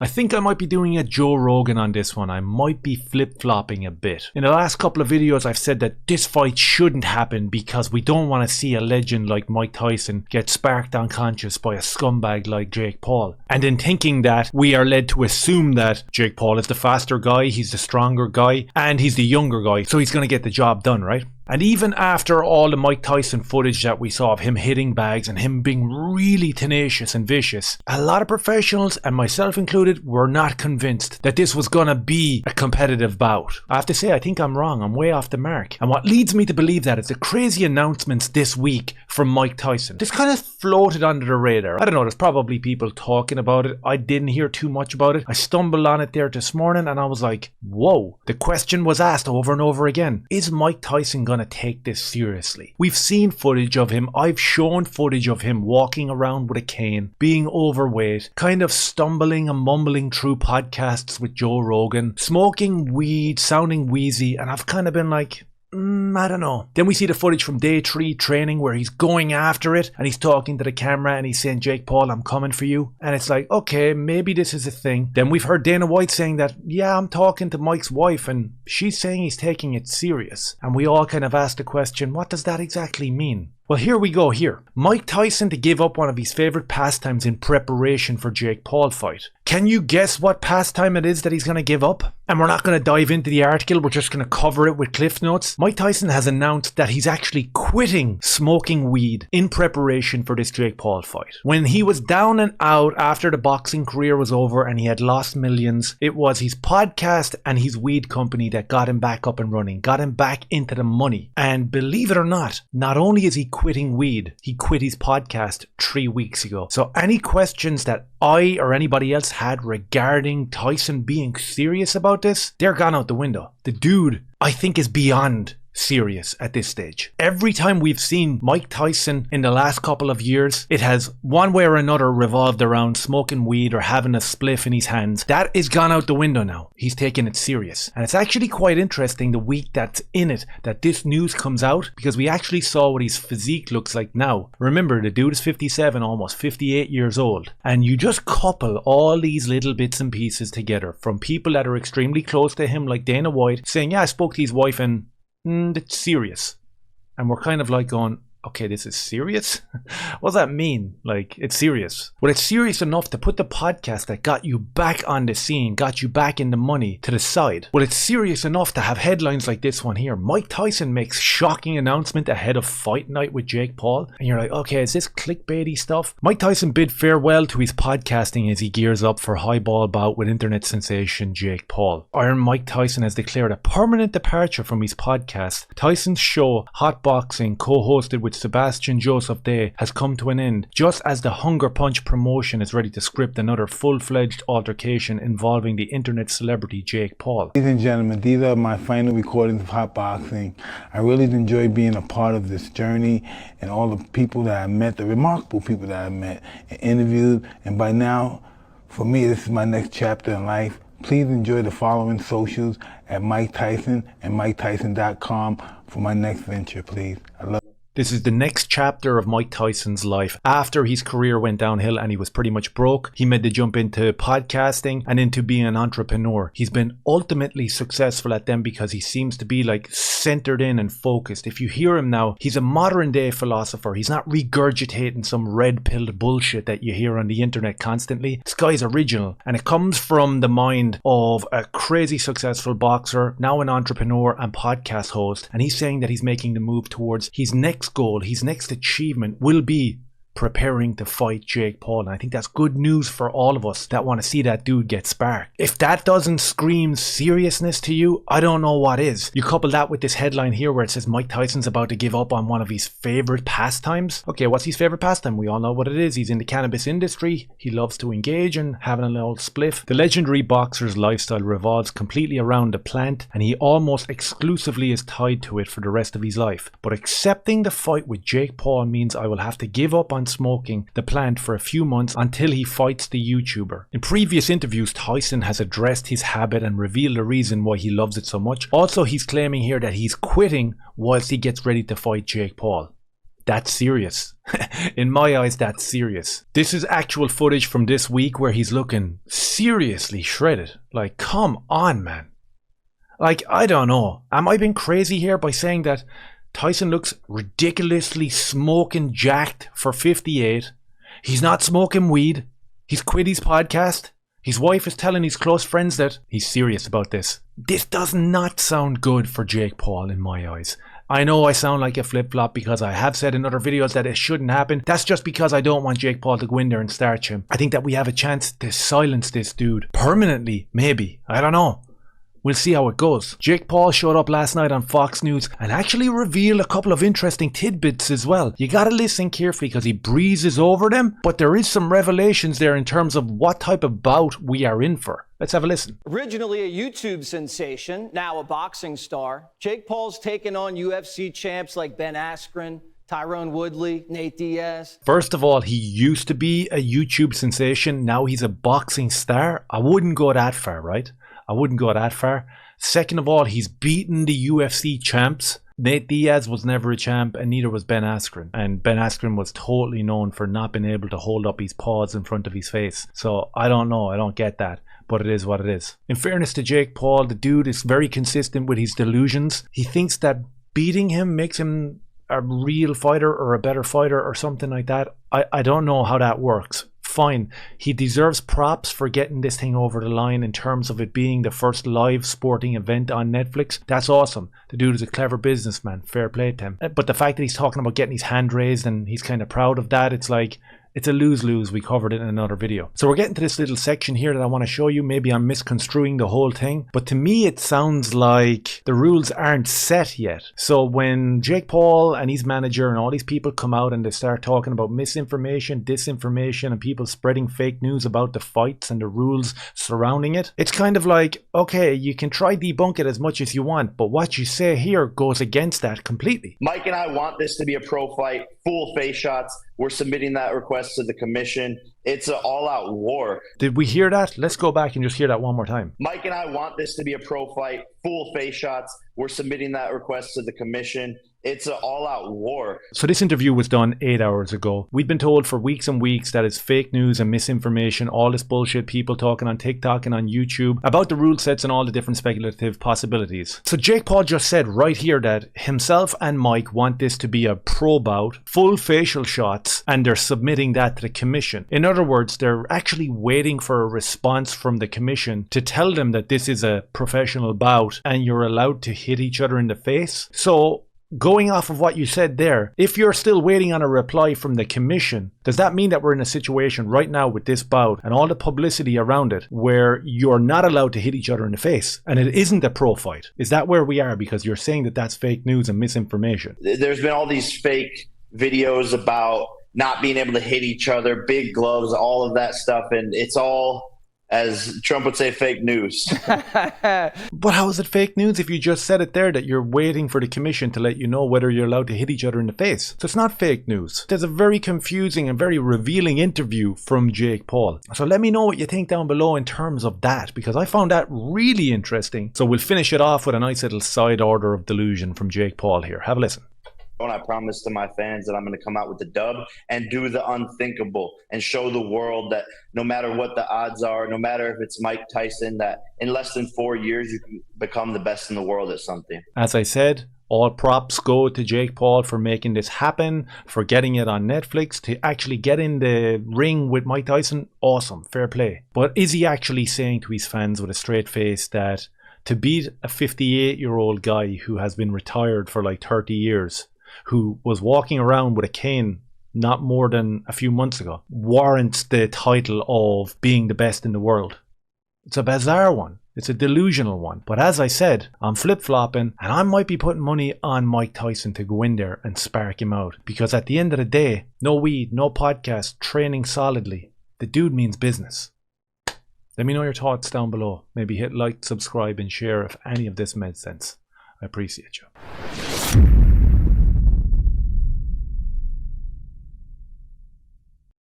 I think I might be doing a Joe Rogan on this one. I might be flip-flopping a bit. In the last couple of videos I've said that this fight shouldn't happen because we don't want to see a legend like Mike Tyson get sparked unconscious by a scumbag like Jake Paul. And in thinking that, we are led to assume that Jake Paul is the faster guy, he's the stronger guy, and he's the younger guy, so he's going to get the job done, right? And even after all the Mike Tyson footage that we saw of him hitting bags and him being really tenacious and vicious, a lot of professionals, and myself included, were not convinced that this was gonna be a competitive bout. I have to say, I think I'm wrong. I'm way off the mark. And what leads me to believe that is the crazy announcements this week from Mike Tyson. This kind of floated under the radar. I don't know, there's probably people talking about it. I didn't hear too much about it. I stumbled on it there this morning and I was like, whoa. The question was asked over and over again. Is Mike Tyson gonna take this seriously? We've seen footage of him. I've shown footage of him walking around with a cane, being overweight, kind of stumbling and mumbling through podcasts with Joe Rogan, smoking weed, sounding wheezy, and I've kind of been like, I don't know. Then we see the footage from day 3 training where he's going after it and he's talking to the camera and he's saying, Jake Paul, I'm coming for you. And it's like, okay, maybe this is a thing. Then we've heard Dana White saying that, yeah, I'm talking to Mike's wife and she's saying he's taking it serious. And we all kind of asked the question, what does that exactly mean? Well, here we go here. Mike Tyson to give up one of his favorite pastimes in preparation for Jake Paul fight. Can you guess what pastime it is that he's going to give up? And we're not going to dive into the article, we're just going to cover it with cliff notes. Mike Tyson has announced that he's actually quitting smoking weed in preparation for this Jake Paul fight. When he was down and out after the boxing career was over and he had lost millions, it was his podcast and his weed company that got him back up and running, got him back into the money. And believe it or not only is he quitting weed, he quit his podcast 3 weeks ago. So any questions that I or anybody else had regarding Tyson being serious about this, they're gone out the window. The dude, I think, is beyond serious at this stage. Every time we've seen Mike Tyson in the last couple of years, it has one way or another revolved around smoking weed or having a spliff in his hands. That is gone out the window now. He's taking it serious. And it's actually quite interesting the week that's in it that this news comes out, because we actually saw what his physique looks like now. Remember, the dude is 57, almost 58 years old. And you just couple all these little bits and pieces together from people that are extremely close to him, like Dana White, saying, yeah, I spoke to his wife and it's serious. And we're kind of like going, okay, this is serious? What does that mean? Like, it's serious. Well, it's serious enough to put the podcast that got you back on the scene, got you back in the money, to the side. Well, it's serious enough to have headlines like this one here. Mike Tyson makes shocking announcement ahead of fight night with Jake Paul. And you're like, okay, is this clickbaity stuff? Mike Tyson bid farewell to his podcasting as he gears up for highball bout with internet sensation Jake Paul. Iron Mike Tyson has declared a permanent departure from his podcast. Tyson's show, Hot Boxing, co-hosted with Sebastian Joseph Day, has come to an end, just as the Hunger Punch promotion is ready to script another full-fledged altercation involving the internet celebrity Jake Paul. Ladies and gentlemen, these are my final recordings of Hot Boxing. I really enjoy being a part of this journey and all the people that I met, the remarkable people that I met and interviewed. And by now, for me, this is my next chapter in life. Please enjoy the following socials at Mike Tyson and MikeTyson.com for my next venture, please. I love it. This is the next chapter of Mike Tyson's life. After his career went downhill and he was pretty much broke, he made the jump into podcasting and into being an entrepreneur. He's been ultimately successful at them because he seems to be like centered in and focused. If you hear him now, he's a modern day philosopher. He's not regurgitating some red-pilled bullshit that you hear on the internet constantly. This guy's original, and it comes from the mind of a crazy successful boxer, now an entrepreneur and podcast host. And he's saying that he's making the move towards his next goal, his next achievement will be preparing to fight Jake Paul. And I think that's good news for all of us that want to see that dude get sparked. If that doesn't scream seriousness to you, I don't know what is. You couple that with this headline here where it says Mike Tyson's about to give up on one of his favorite pastimes. Okay, what's his favorite pastime? We all know what it is. He's in the cannabis industry. He loves to engage in having a little spliff. The legendary boxer's lifestyle revolves completely around the plant, and he almost exclusively is tied to it for the rest of his life. But accepting the fight with Jake Paul means I will have to give up on smoking the plant for a few months until he fights the YouTuber. In previous interviews, Tyson has addressed his habit and revealed the reason why he loves it so much. Also, he's claiming here that he's quitting whilst he gets ready to fight Jake Paul. That's serious. In my eyes, that's serious. This is actual footage from this week where he's looking seriously shredded. Like, come on, man. Like, I don't know. Am I being crazy here by saying that Tyson looks ridiculously smoking jacked for 58? He's not smoking weed. He's quit his podcast. His wife is telling his close friends that he's serious about this. This does not sound good for Jake Paul in my eyes. I know I sound like a flip-flop because I have said in other videos that it shouldn't happen. That's just because I don't want Jake Paul to go in there and starch him. I think that we have a chance to silence this dude. Permanently, maybe. I don't know. We'll see how it goes. Jake Paul showed up last night on Fox News and actually revealed a couple of interesting tidbits as well. You gotta listen carefully because he breezes over them, but there is some revelations there in terms of what type of bout we are in for. Let's have a listen. Originally a YouTube sensation, now a boxing star, Jake Paul's taken on UFC champs like Ben Askren, Tyrone Woodley, Nate Diaz. First of all, he used to be a YouTube sensation. Now he's a boxing star. I wouldn't go that far, right? I wouldn't go that far. Second of all, he's beaten the UFC champs. Nate Diaz was never a champ and neither was Ben Askren. And Ben Askren was totally known for not being able to hold up his paws in front of his face. So I don't know. I don't get that. But it is what it is. In fairness to Jake Paul, the dude is very consistent with his delusions. He thinks that beating him makes him a real fighter or a better fighter or something like that. I don't know how that works. Fine, he deserves props for getting this thing over the line in terms of it being the first live sporting event on Netflix. That's awesome. The dude is a clever businessman. Fair play to him. But the fact that he's talking about getting his hand raised and he's kind of proud of that, it's like, it's a lose-lose. We covered it in another video. So we're getting to this little section here that I want to show you. Maybe I'm misconstruing the whole thing, but to me it sounds like the rules aren't set yet. So when Jake Paul and his manager and all these people come out and they start talking about misinformation, disinformation, and people spreading fake news about the fights and the rules surrounding it, it's kind of like, okay, you can try debunk it as much as you want, but what you say here goes against that completely. Mike and I want this to be a pro fight, full face shots. We're submitting that request to the commission. It's an all-out war. Did we hear that? Let's go back and just hear that one more time. Mike and I want this to be a pro fight, full face shots. We're submitting that request to the commission. It's an all-out war. So this interview was done 8 hours ago. We've been told for weeks and weeks that it's fake news and misinformation, all this bullshit, people talking on TikTok and on YouTube about the rule sets and all the different speculative possibilities. So Jake Paul just said right here that himself and Mike want this to be a pro bout, full facial shots, and they're submitting that to the commission. In other words, they're actually waiting for a response from the commission to tell them that this is a professional bout and you're allowed to hit each other in the face. So going off of what you said there, if you're still waiting on a reply from the commission, does that mean that we're in a situation right now with this bout and all the publicity around it where you're not allowed to hit each other in the face and it isn't a pro fight? Is that where we are? Because you're saying that that's fake news and misinformation. There's been all these fake videos about not being able to hit each other, big gloves, all of that stuff, and it's all, as Trump would say, fake news. But how is it fake news if you just said it there that you're waiting for the commission to let you know whether you're allowed to hit each other in the face? So it's not fake news. There's a very confusing and very revealing interview from Jake Paul. So let me know what you think down below in terms of that, because I found that really interesting. So we'll finish it off with a nice little side order of delusion from Jake Paul here. Have a listen. And I promise to my fans that I'm going to come out with the dub and do the unthinkable and show the world that no matter what the odds are, no matter if it's Mike Tyson, that in less than 4 years you can become the best in the world at something. As I said, all props go to Jake Paul for making this happen, for getting it on Netflix, to actually get in the ring with Mike Tyson. Awesome, fair play. But is he actually saying to his fans with a straight face that to beat a 58-year-old guy who has been retired for like 30 years, who was walking around with a cane not more than a few months ago, warrants the title of being the best in the world? It's a bizarre one. It's a delusional one. But as I said, I'm flip-flopping and I might be putting money on Mike Tyson to go in there and spark him out. Because at the end of the day, no weed, no podcast, training solidly. The dude means business. Let me know your thoughts down below. Maybe hit like, subscribe and share if any of this made sense. I appreciate you.